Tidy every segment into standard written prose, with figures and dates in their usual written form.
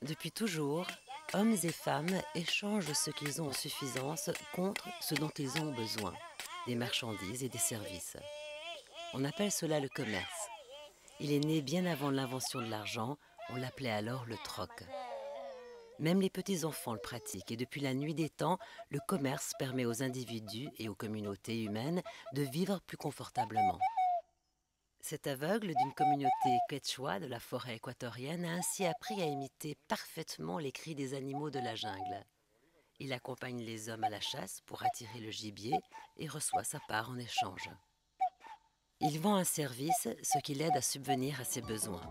Depuis toujours, hommes et femmes échangent ce qu'ils ont en suffisance contre ce dont ils ont besoin, des marchandises et des services. On appelle cela le commerce. Il est né bien avant l'invention de l'argent, on l'appelait alors le troc. Même les petits-enfants le pratiquent et depuis la nuit des temps, le commerce permet aux individus et aux communautés humaines de vivre plus confortablement. Cet aveugle d'une communauté quechua de la forêt équatorienne a ainsi appris à imiter parfaitement les cris des animaux de la jungle. Il accompagne les hommes à la chasse pour attirer le gibier et reçoit sa part en échange. Il vend un service, ce qui l'aide à subvenir à ses besoins.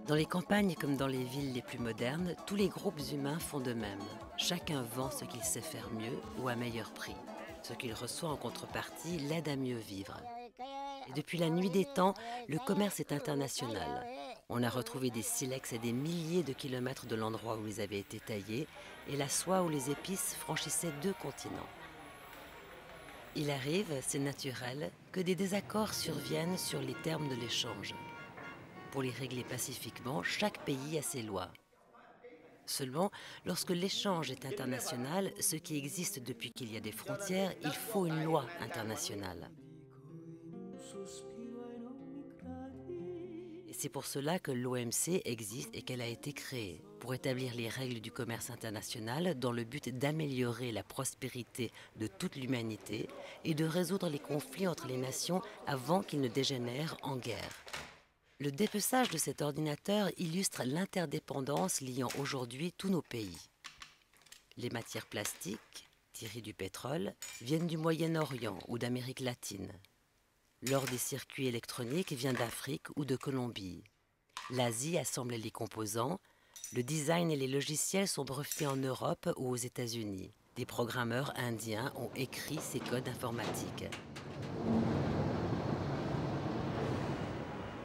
Dans les campagnes comme dans les villes les plus modernes, tous les groupes humains font de même. Chacun vend ce qu'il sait faire mieux ou à meilleur prix. Ce qu'il reçoit en contrepartie l'aide à mieux vivre. Et depuis la nuit des temps, le commerce est international. On a retrouvé des silex à des milliers de kilomètres de l'endroit où ils avaient été taillés, et la soie ou les épices franchissaient 2 continents. Il arrive, c'est naturel, que des désaccords surviennent sur les termes de l'échange. Pour les régler pacifiquement, chaque pays a ses lois. Seulement, lorsque l'échange est international, ce qui existe depuis qu'il y a des frontières, il faut une loi internationale. Et c'est pour cela que l'OMC existe et qu'elle a été créée, pour établir les règles du commerce international dans le but d'améliorer la prospérité de toute l'humanité et de résoudre les conflits entre les nations avant qu'ils ne dégénèrent en guerre. Le dépeçage de cet ordinateur illustre l'interdépendance liant aujourd'hui tous nos pays. Les matières plastiques, tirées du pétrole, viennent du Moyen-Orient ou d'Amérique latine. L'or des circuits électroniques vient d'Afrique ou de Colombie. L'Asie assemble les composants. Le design et les logiciels sont brevetés en Europe ou aux États-Unis. Des programmeurs indiens ont écrit ces codes informatiques.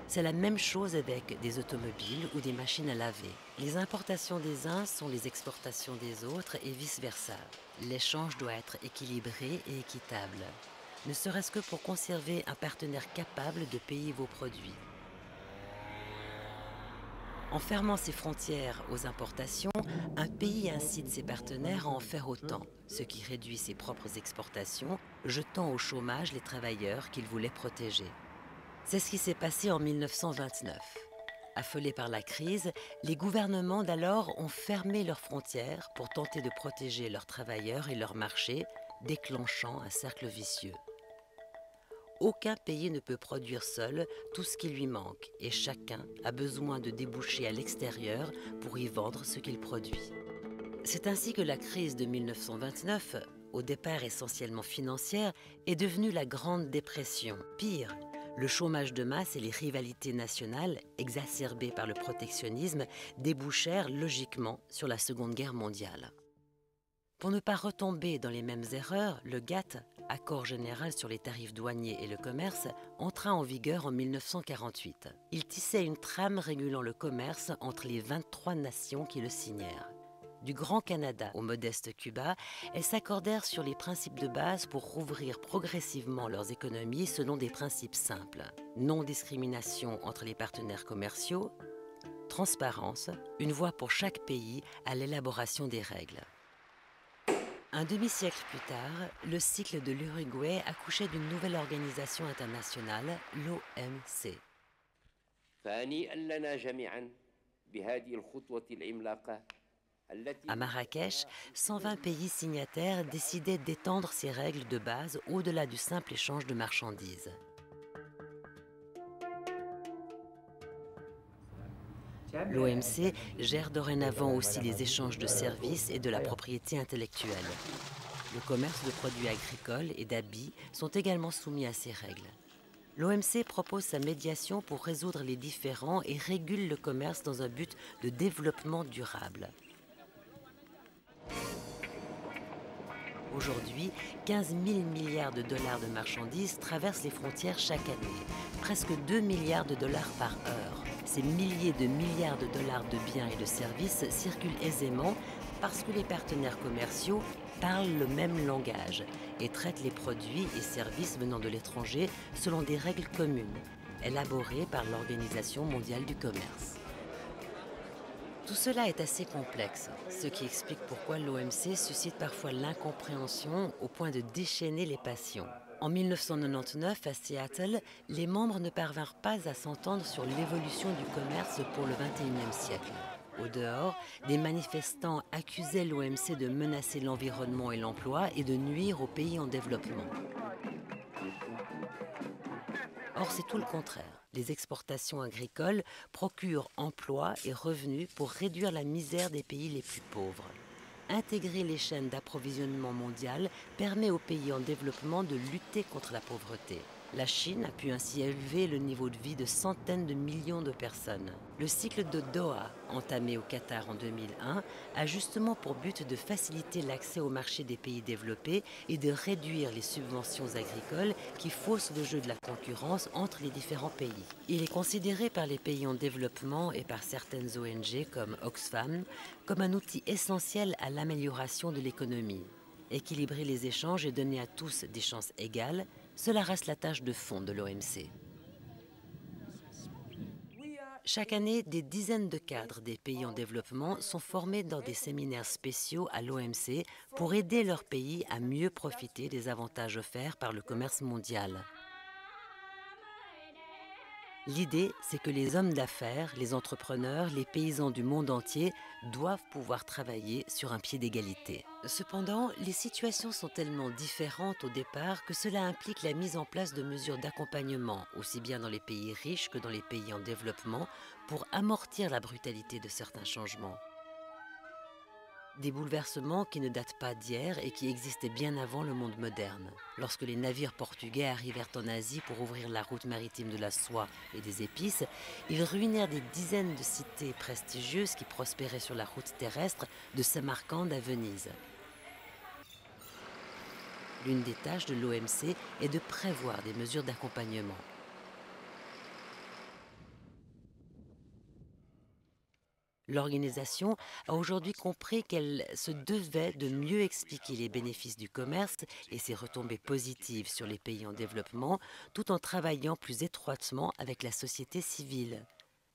C'est la même chose avec des automobiles ou des machines à laver. Les importations des uns sont les exportations des autres et vice-versa. L'échange doit être équilibré et équitable, ne serait-ce que pour conserver un partenaire capable de payer vos produits. En fermant ses frontières aux importations, un pays incite ses partenaires à en faire autant, ce qui réduit ses propres exportations, jetant au chômage les travailleurs qu'il voulait protéger. C'est ce qui s'est passé en 1929. Affolés par la crise, les gouvernements d'alors ont fermé leurs frontières pour tenter de protéger leurs travailleurs et leurs marchés, déclenchant un cercle vicieux. Aucun pays ne peut produire seul tout ce qui lui manque et chacun a besoin de débouchés à l'extérieur pour y vendre ce qu'il produit. C'est ainsi que la crise de 1929, au départ essentiellement financière, est devenue la Grande Dépression. Pire, le chômage de masse et les rivalités nationales, exacerbées par le protectionnisme, débouchèrent logiquement sur la Seconde Guerre mondiale. Pour ne pas retomber dans les mêmes erreurs, le GATT, Accord général sur les tarifs douaniers et le commerce, entra en vigueur en 1948. Il tissait une trame régulant le commerce entre les 23 nations qui le signèrent. Du Grand Canada au modeste Cuba, elles s'accordèrent sur les principes de base pour rouvrir progressivement leurs économies selon des principes simples. Non-discrimination entre les partenaires commerciaux, transparence, une voie pour chaque pays à l'élaboration des règles. Un demi-siècle plus tard, le cycle de l'Uruguay accouchait d'une nouvelle organisation internationale, l'OMC. À Marrakech, 120 pays signataires décidaient d'étendre ces règles de base au-delà du simple échange de marchandises. L'OMC gère dorénavant aussi les échanges de services et de la propriété intellectuelle. Le commerce de produits agricoles et d'habits sont également soumis à ces règles. L'OMC propose sa médiation pour résoudre les différends et régule le commerce dans un but de développement durable. Aujourd'hui, 15 000 milliards de dollars de marchandises traversent les frontières chaque année, presque 2 milliards de dollars par heure. Ces milliers de milliards de dollars de biens et de services circulent aisément parce que les partenaires commerciaux parlent le même langage et traitent les produits et services venant de l'étranger selon des règles communes, élaborées par l'Organisation mondiale du commerce. Tout cela est assez complexe, ce qui explique pourquoi l'OMC suscite parfois l'incompréhension au point de déchaîner les passions. En 1999, à Seattle, les membres ne parvinrent pas à s'entendre sur l'évolution du commerce pour le XXIe siècle. Au dehors, des manifestants accusaient l'OMC de menacer l'environnement et l'emploi et de nuire aux pays en développement. Or, c'est tout le contraire. Les exportations agricoles procurent emplois et revenus pour réduire la misère des pays les plus pauvres. Intégrer les chaînes d'approvisionnement mondiales permet aux pays en développement de lutter contre la pauvreté. La Chine a pu ainsi élever le niveau de vie de centaines de millions de personnes. Le cycle de Doha, entamé au Qatar en 2001, a justement pour but de faciliter l'accès au marché des pays développés et de réduire les subventions agricoles qui faussent le jeu de la concurrence entre les différents pays. Il est considéré par les pays en développement et par certaines ONG comme Oxfam comme un outil essentiel à l'amélioration de l'économie. Équilibrer les échanges et donner à tous des chances égales, cela reste la tâche de fond de l'OMC. Chaque année, des dizaines de cadres des pays en développement sont formés dans des séminaires spéciaux à l'OMC pour aider leur pays à mieux profiter des avantages offerts par le commerce mondial. L'idée, c'est que les hommes d'affaires, les entrepreneurs, les paysans du monde entier doivent pouvoir travailler sur un pied d'égalité. Cependant, les situations sont tellement différentes au départ que cela implique la mise en place de mesures d'accompagnement, aussi bien dans les pays riches que dans les pays en développement, pour amortir la brutalité de certains changements. Des bouleversements qui ne datent pas d'hier et qui existaient bien avant le monde moderne. Lorsque les navires portugais arrivèrent en Asie pour ouvrir la route maritime de la soie et des épices, ils ruinèrent des dizaines de cités prestigieuses qui prospéraient sur la route terrestre de Samarcande à Venise. L'une des tâches de l'OMC est de prévoir des mesures d'accompagnement. L'organisation a aujourd'hui compris qu'elle se devait de mieux expliquer les bénéfices du commerce et ses retombées positives sur les pays en développement, tout en travaillant plus étroitement avec la société civile.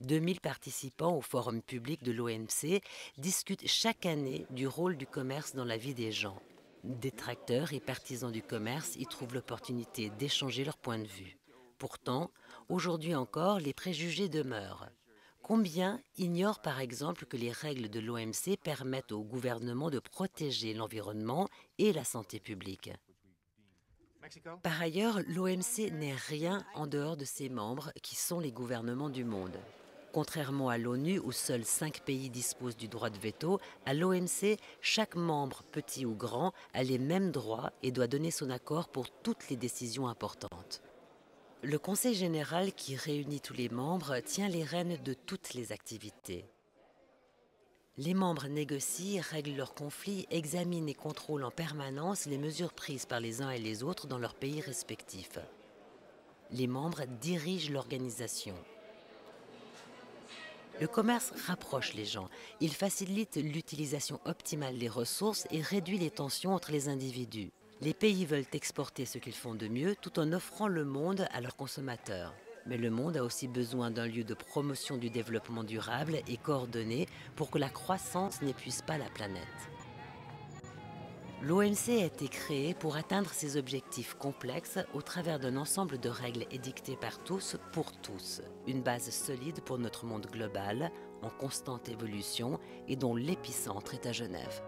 2000 participants au forum public de l'OMC discutent chaque année du rôle du commerce dans la vie des gens. Détracteurs et partisans du commerce y trouvent l'opportunité d'échanger leurs points de vue. Pourtant, aujourd'hui encore, les préjugés demeurent. Combien ignorent par exemple que les règles de l'OMC permettent au gouvernement de protéger l'environnement et la santé publique? Par ailleurs, l'OMC n'est rien en dehors de ses membres qui sont les gouvernements du monde. Contrairement à l'ONU où seuls 5 pays disposent du droit de veto, à l'OMC, chaque membre, petit ou grand, a les mêmes droits et doit donner son accord pour toutes les décisions importantes. Le Conseil général qui réunit tous les membres tient les rênes de toutes les activités. Les membres négocient, règlent leurs conflits, examinent et contrôlent en permanence les mesures prises par les uns et les autres dans leurs pays respectifs. Les membres dirigent l'organisation. Le commerce rapproche les gens, il facilite l'utilisation optimale des ressources et réduit les tensions entre les individus. Les pays veulent exporter ce qu'ils font de mieux tout en offrant le monde à leurs consommateurs. Mais le monde a aussi besoin d'un lieu de promotion du développement durable et coordonné pour que la croissance n'épuise pas la planète. L'OMC a été créée pour atteindre ces objectifs complexes au travers d'un ensemble de règles édictées par tous pour tous. Une base solide pour notre monde global, en constante évolution et dont l'épicentre est à Genève.